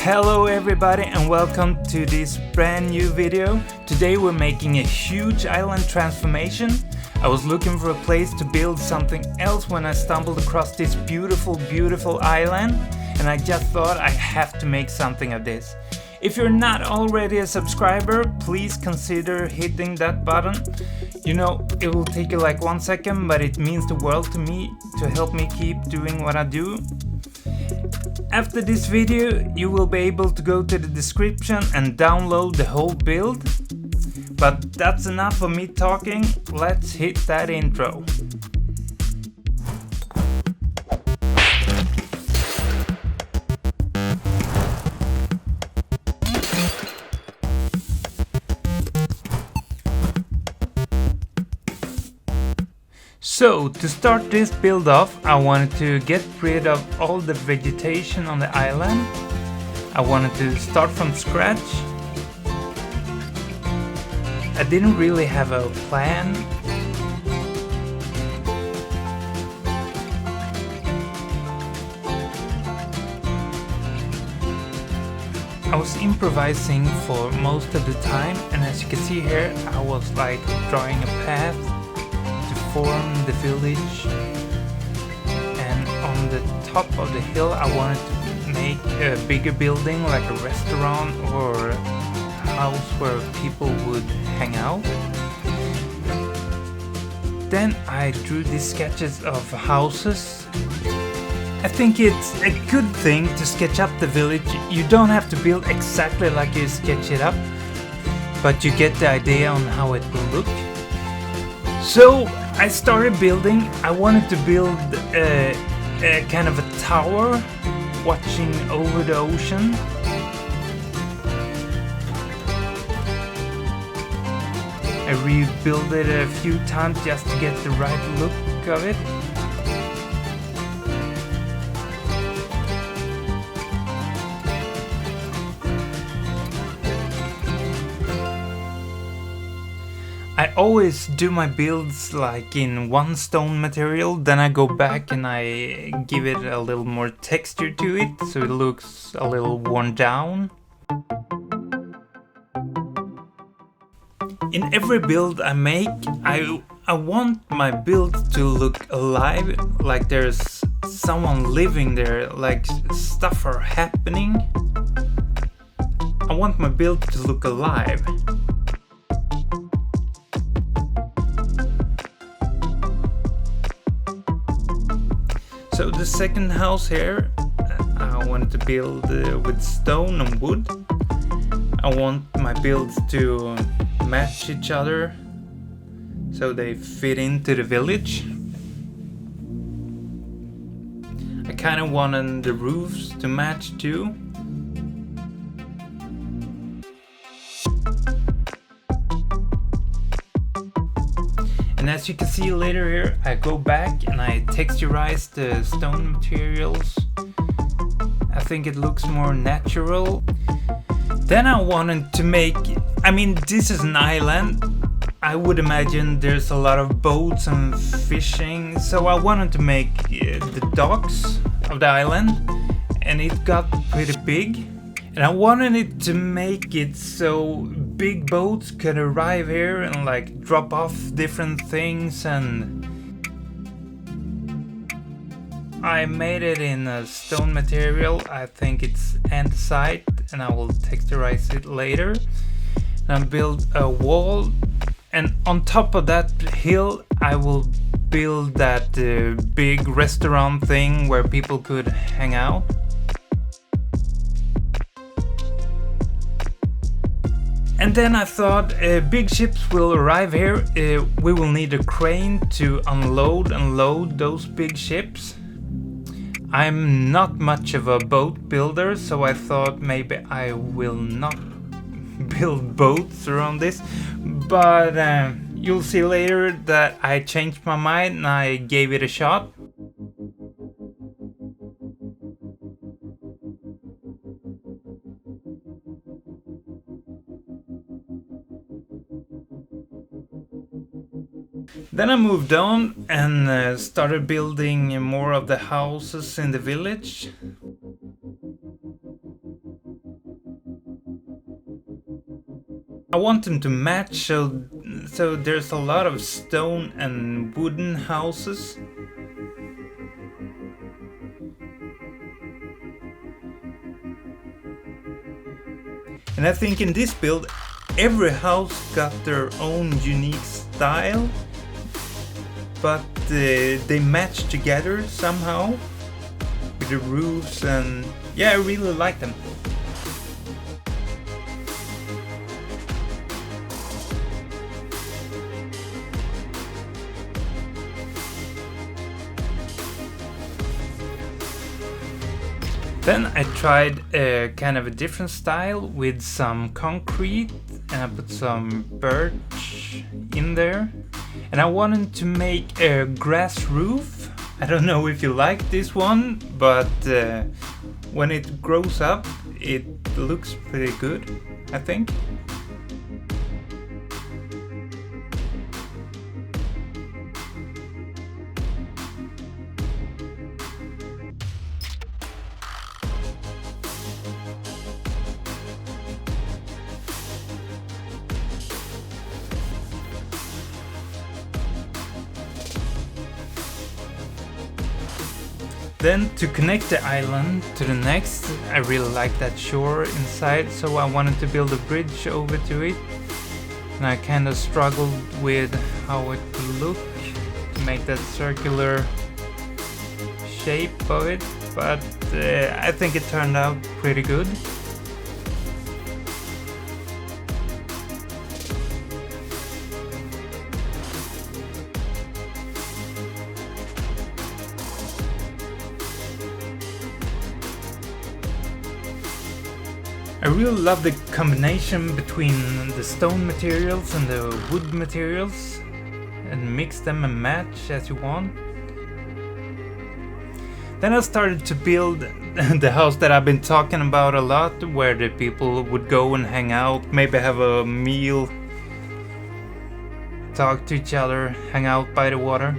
Hello everybody and welcome to this brand new video. Today we're making a huge island transformation. I was looking for a place to build something else when I stumbled across this beautiful island, and I just thought I have to make something of this. If you're not already a subscriber, please consider hitting that button. You know, it will take you like 1 second, but it means the world to me to help me keep doing what I do. After this video, you will be able to go to the description and download the whole build. But that's enough of me talking, let's hit that intro. So, to start this build off, I wanted to get rid of all the vegetation on the island. I wanted to start from scratch. I didn't really have a plan. I was improvising for most of the time, and as you can see here, I was like drawing a path form the village, and on the top of the hill I wanted to make a bigger building like a restaurant or a house where people would hang out. Then I drew these sketches of houses. I think it's a good thing to sketch up the village. You don't have to build exactly like you sketch it up, but you get the idea on how it will look. So I started building. I wanted to build a kind of a tower watching over the ocean. I rebuilt it a few times just to get the right look of it. I always do my builds like in one stone material, then I go back and I give it a little more texture to it, so it looks a little worn down. In every build I make, I want my build to look alive, like there's someone living there, like stuff are happening. I want my build to look alive. So the second house here, I wanted to build with stone and wood. I want my builds to match each other so they fit into the village. I kind of wanted the roofs to match too. And as you can see later here, I go back and I texturize the stone materials. I think it looks more natural. Then I wanted to make, this is an island. I would imagine there's a lot of boats and fishing. So I wanted to make the docks of the island, and it got pretty big. And I wanted it to make it so big boats could arrive here and like drop off different things, and I made it in a stone material. I think it's andesite, and I will texturize it later. And I built a wall, and on top of that hill I will build that big restaurant thing where people could hang out. And then I thought big ships will arrive here. We will need a crane to unload and load those big ships. I'm not much of a boat builder, so I thought maybe I will not build boats around this. But you'll see later that I changed my mind and I gave it a shot. Then I moved on and started building more of the houses in the village. I want them to match, so there's a lot of stone and wooden houses. And I think in this build, every house got their own unique style, but they match together somehow with the roofs, and yeah, I really like them. Then I tried kind of a different style with some concrete, and I put some birch in there. And I wanted to make a grass roof. I don't know if you like this one, but when it grows up, it looks pretty good, I think. Then to connect the island to the next, I really like that shore inside, so I wanted to build a bridge over to it. And I kind of struggled with how it would look to make that circular shape of it, but I think it turned out pretty good. I really love the combination between the stone materials and the wood materials, and mix them and match as you want. Then I started to build the house that I've been talking about a lot, where the people would go and hang out, maybe have a meal, talk to each other, hang out by the water.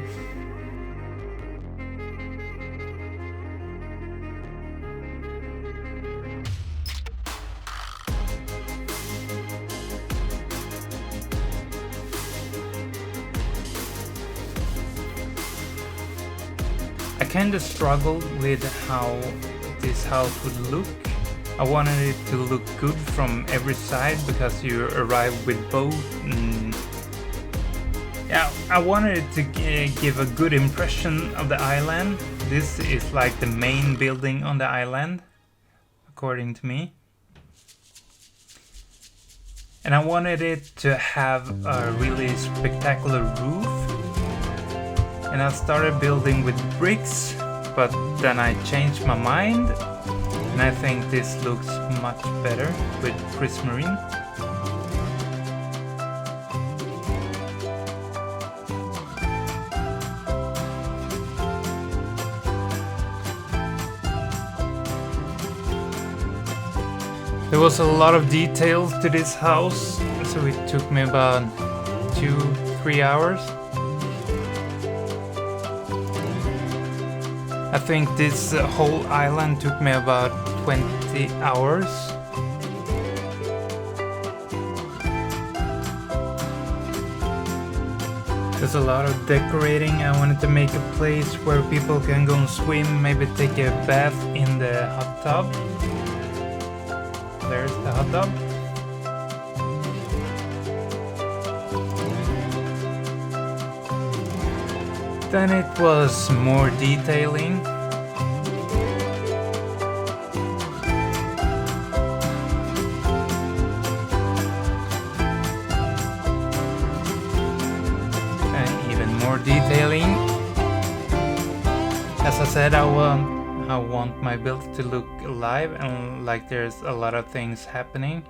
I kinda struggled with how this house would look. I wanted it to look good from every side because you arrive with boat, and yeah, I wanted it to give a good impression of the island. This is like the main building on the island, according to me. And I wanted it to have a really spectacular roof. And I started building with bricks, but then I changed my mind, and I think this looks much better with prismarine. There was a lot of details to this house, so it took me about 2-3 hours. I think this whole island took me about 20 hours. There's a lot of decorating. I wanted to make a place where people can go and swim, maybe take a bath in the hot tub. There's the hot tub. Then it was more detailing. And even more detailing. As I said, I want my build to look alive and like there's a lot of things happening.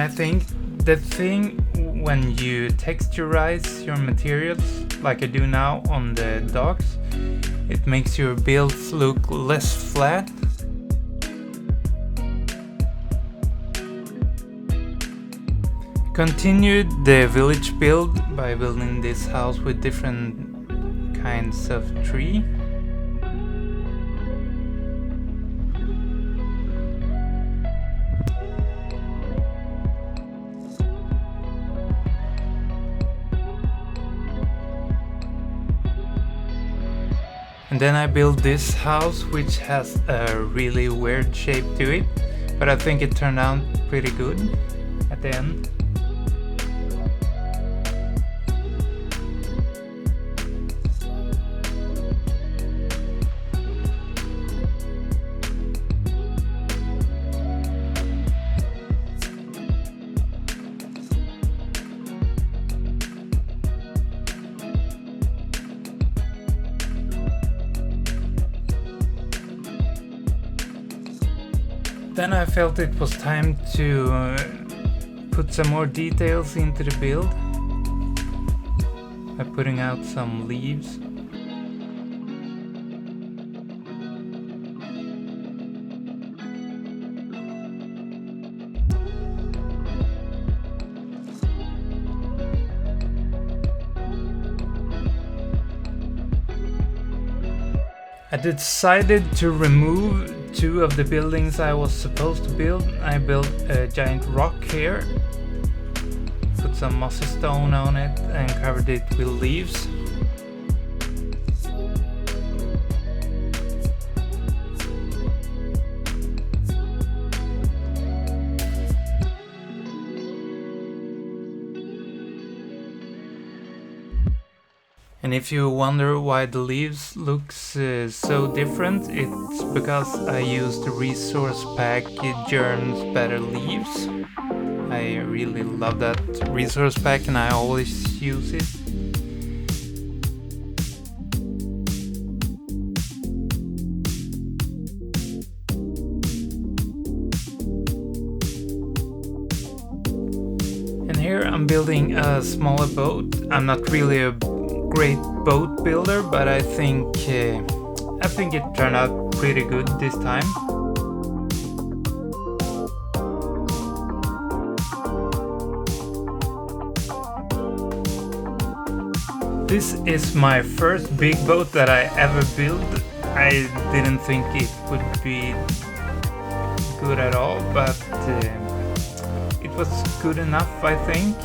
I think the thing when you texturize your materials, like I do now on the docks, it makes your builds look less flat. Continued the village build by building this house with different kinds of tree. And then I built this house, which has a really weird shape to it, but I think it turned out pretty good at the end. Then I felt it was time to put some more details into the build by putting out some leaves. I decided to remove two of the buildings I was supposed to build. I built a giant rock here, put some mossy stone on it and covered it with leaves. And if you wonder why the leaves looks so different, it's because I used the resource pack Jerm's Better Leaves. I really love that resource pack and I always use it. And here I'm building a smaller boat. I'm not really a great boat builder, but I think it turned out pretty good this time. This is my first big boat that I ever built. I didn't think it would be good at all, but it was good enough, I think.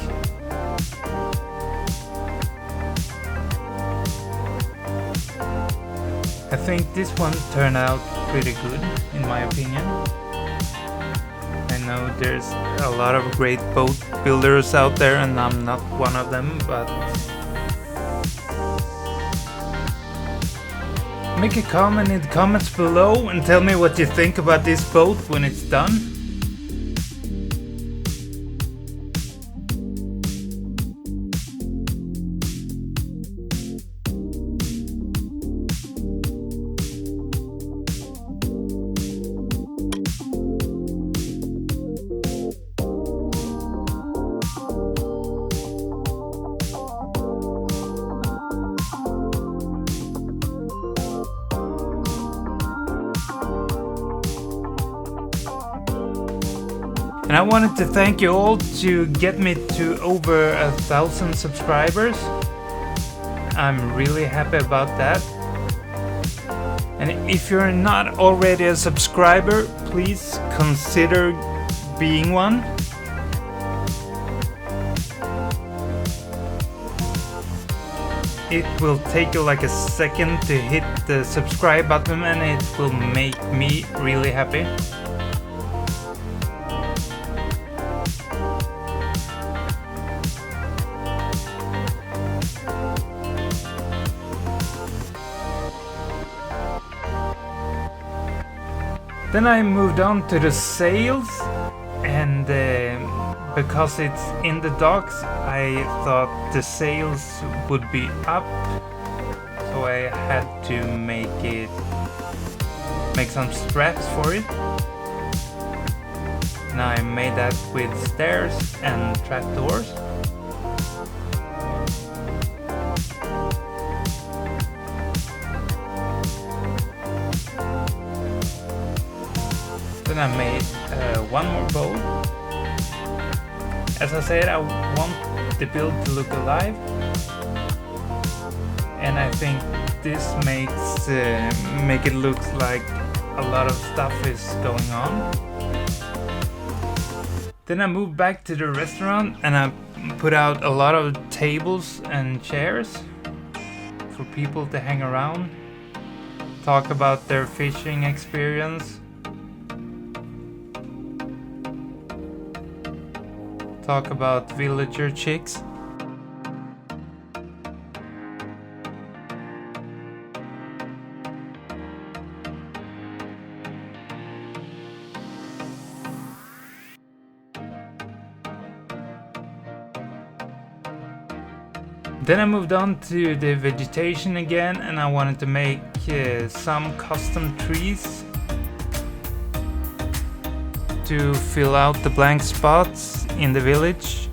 I think this one turned out pretty good, in my opinion. I know there's a lot of great boat builders out there and I'm not one of them, but make a comment in the comments below and tell me what you think about this boat when it's done. And I wanted to thank you all to get me to over 1,000 subscribers. I'm really happy about that. And if you're not already a subscriber, please consider being one. It will take you like a second to hit the subscribe button and it will make me really happy. Then I moved on to the sails, and because it's in the docks, I thought the sails would be up, so I had to make some straps for it. and I made that with stairs and trapdoors. Then I made one more bowl. As I said, I want the build to look alive, and I think this makes make it look like a lot of stuff is going on. Then I moved back to the restaurant and I put out a lot of tables and chairs for people to hang around, talk about their fishing experience, talk about villager chicks. Then I moved on to the vegetation again, and I wanted to make some custom trees to fill out the blank spots in the village.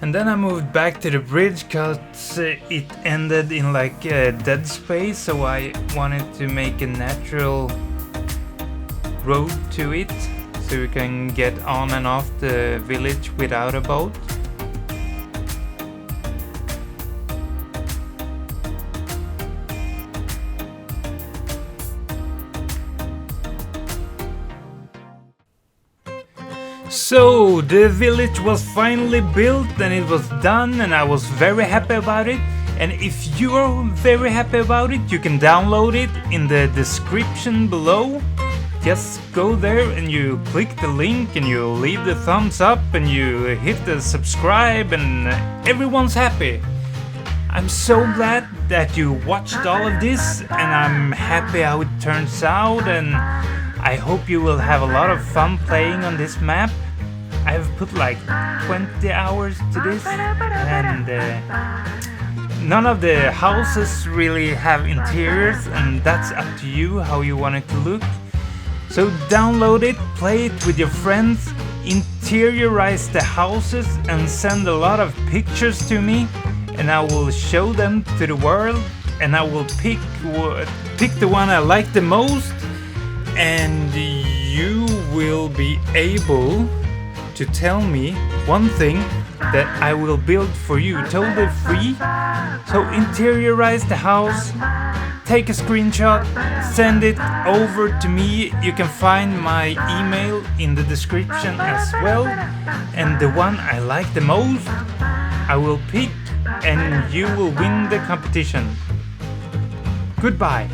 And then I moved back to the bridge cause it ended in like a dead space, so I wanted to make a natural road to it so you can get on and off the village without a boat. So the village was finally built and it was done, and I was very happy about it. And if you're very happy about it, you can download it in the description below. Just go there and you click the link and you leave the thumbs up and you hit the subscribe, and everyone's happy. I'm so glad that you watched all of this, and I'm happy how it turns out, and I hope you will have a lot of fun playing on this map. I've put like 20 hours to this, and none of the houses really have interiors, and that's up to you how you want it to look. So download it, play it with your friends, interiorize the houses and send a lot of pictures to me, and I will show them to the world, and I will pick the one I like the most, and you will be able to tell me one thing that I will build for you totally free. So interiorize the house, take a screenshot, send it over to me. You can find my email in the description as well, and the one I like the most I will pick, and you will win the competition. Goodbye.